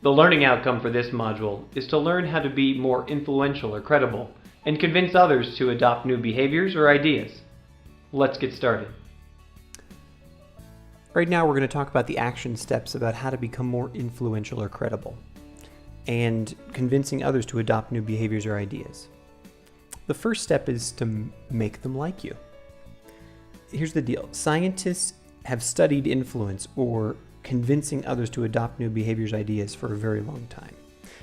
The learning outcome for this module is to learn how to be more influential or credible, and convince others to adopt new behaviors or ideas. Let's get started. Right now we're going to talk about the action steps about how to become more influential or credible, and convincing others to adopt new behaviors or ideas. The first step is to make them like you. Here's the deal. Scientists have studied influence or convincing others to adopt new behaviors or ideas for a very long time.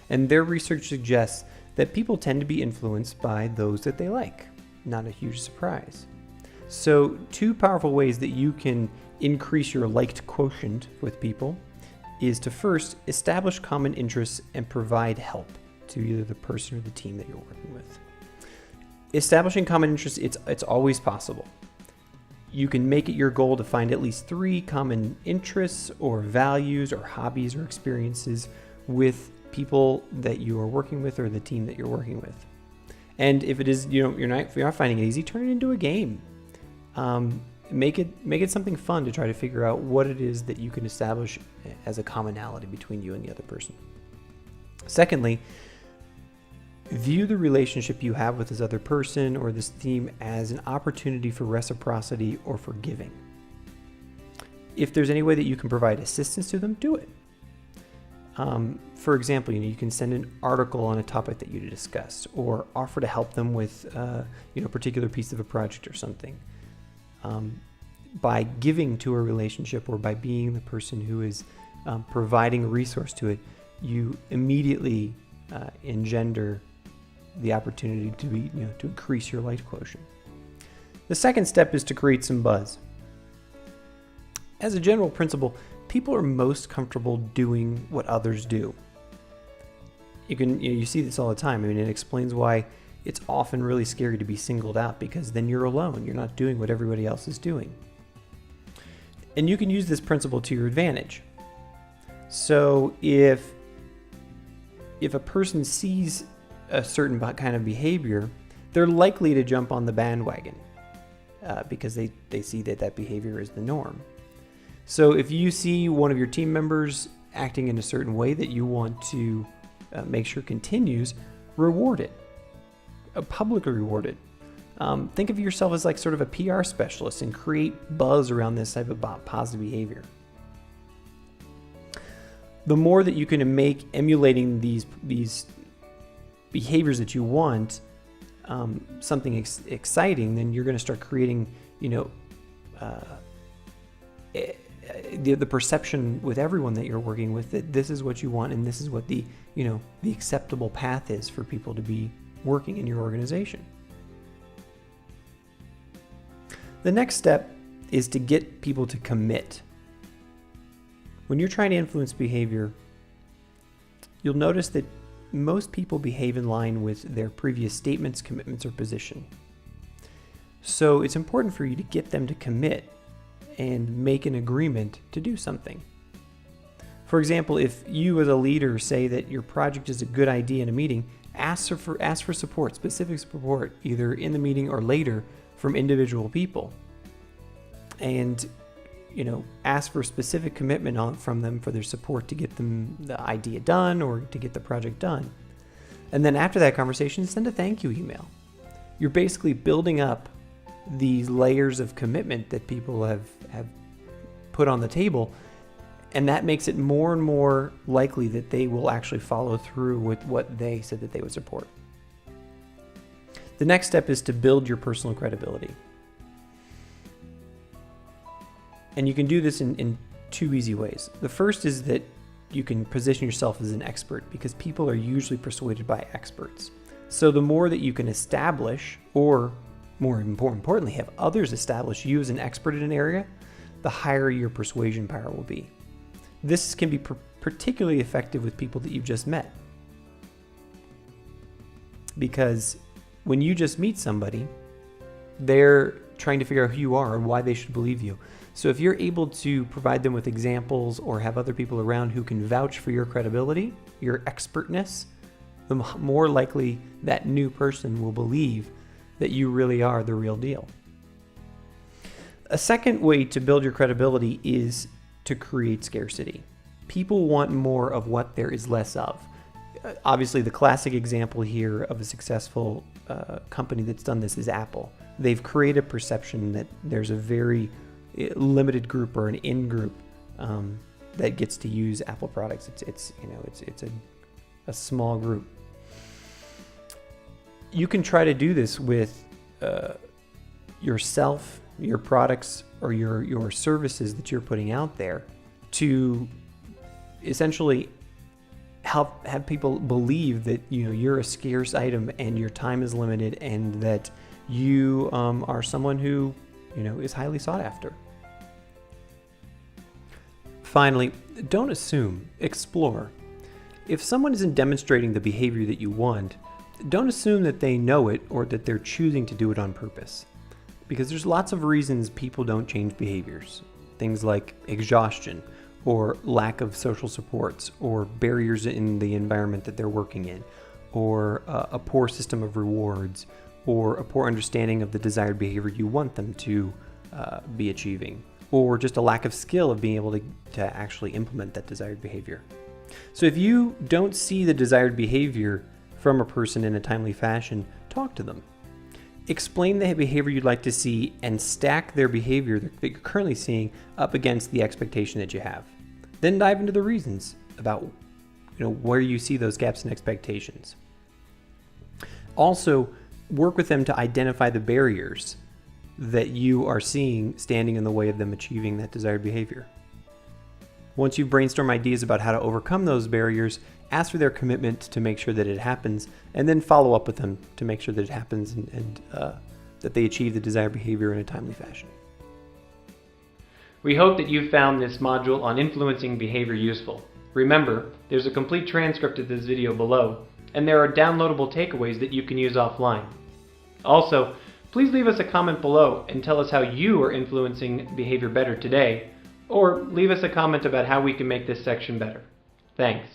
And their research suggests that people tend to be influenced by those that they like. Not a huge surprise. So, two powerful ways that you can increase your liked quotient with people is to first establish common interests and provide help to either the person or the team that you're working with. Establishing common interests, it's always possible. You can make it your goal to find at least 3 common interests or values or hobbies or experiences with people that you are working with or the team that you're working with. And if it is, if you're not finding it easy, turn it into a game. Make it something fun to try to figure out what it is that you can establish as a commonality between you and the other person. Secondly, view the relationship you have with this other person or this team as an opportunity for reciprocity or for giving. If there's any way that you can provide assistance to them, do it. For example, you can send an article on a topic that you discussed, or offer to help them with a particular piece of a project or something. By giving to a relationship or by being the person who is providing a resource to it, you immediately engender the opportunity to increase your like quotient. The second step is to create some buzz. As a general principle, people are most comfortable doing what others do. You see this all the time. I mean, it explains why it's often really scary to be singled out, because then you're alone. You're not doing what everybody else is doing. And you can use this principle to your advantage. So if a person sees a certain kind of behavior, they're likely to jump on the bandwagon because they see that behavior is the norm. So if you see one of your team members acting in a certain way that you want to make sure continues, reward it. Publicly reward it. Think of yourself as like sort of a PR specialist and create buzz around this type of positive behavior. The more that you can make emulating these behaviors that you want something exciting, then you're going to start creating, the perception with everyone that you're working with that this is what you want and this is what the acceptable path is for people to be working in your organization. The next step is to get people to commit. When you're trying to influence behavior, you'll notice that most people behave in line with their previous statements, commitments, or position. So it's important for you to get them to commit and make an agreement to do something. For example, if you as a leader say that your project is a good idea in a meeting, ask for support, specific support, either in the meeting or later from individual people. And ask for specific commitment from them for their support to get them the idea done or to get the project done. And then after that conversation, send a thank you email. You're basically building up these layers of commitment that people have put on the table, and that makes it more and more likely that they will actually follow through with what they said that they would support. The next step is to build your personal credibility. And you can do this in 2 easy ways. The first is that you can position yourself as an expert, because people are usually persuaded by experts. So the more that you can establish, or more importantly, have others establish you as an expert in an area, the higher your persuasion power will be. This can be particularly effective with people that you've just met. Because when you just meet somebody, they're trying to figure out who you are and why they should believe you. So if you're able to provide them with examples or have other people around who can vouch for your credibility, your expertness, the more likely that new person will believe that you really are the real deal. A second way to build your credibility is to create scarcity. People want more of what there is less of. Obviously, the classic example here of a successful company that's done this is Apple. They've created a perception that there's a very limited group or an in-group that gets to use Apple products. It's a small group. You can try to do this with yourself, your products, or your services that you're putting out there to essentially have people believe that you're a scarce item and your time is limited and that you are someone who is highly sought after. Finally, don't assume, explore. If someone isn't demonstrating the behavior that you want, don't assume that they know it or that they're choosing to do it on purpose. Because there's lots of reasons people don't change behaviors. Things like exhaustion, or lack of social supports, or barriers in the environment that they're working in, or a poor system of rewards, or a poor understanding of the desired behavior you want them to be achieving, or just a lack of skill of being able to actually implement that desired behavior. So if you don't see the desired behavior from a person in a timely fashion, talk to them. Explain the behavior you'd like to see and stack their behavior that you're currently seeing up against the expectation that you have. Then dive into the reasons about where you see those gaps in expectations. Also, work with them to identify the barriers that you are seeing standing in the way of them achieving that desired behavior. Once you've brainstormed ideas about how to overcome those barriers, ask for their commitment to make sure that it happens, and then follow up with them to make sure that it happens and that they achieve the desired behavior in a timely fashion. We hope that you found this module on influencing behavior useful. Remember, there's a complete transcript of this video below, and there are downloadable takeaways that you can use offline. Also, please leave us a comment below and tell us how you are influencing behavior better today, or leave us a comment about how we can make this section better. Thanks.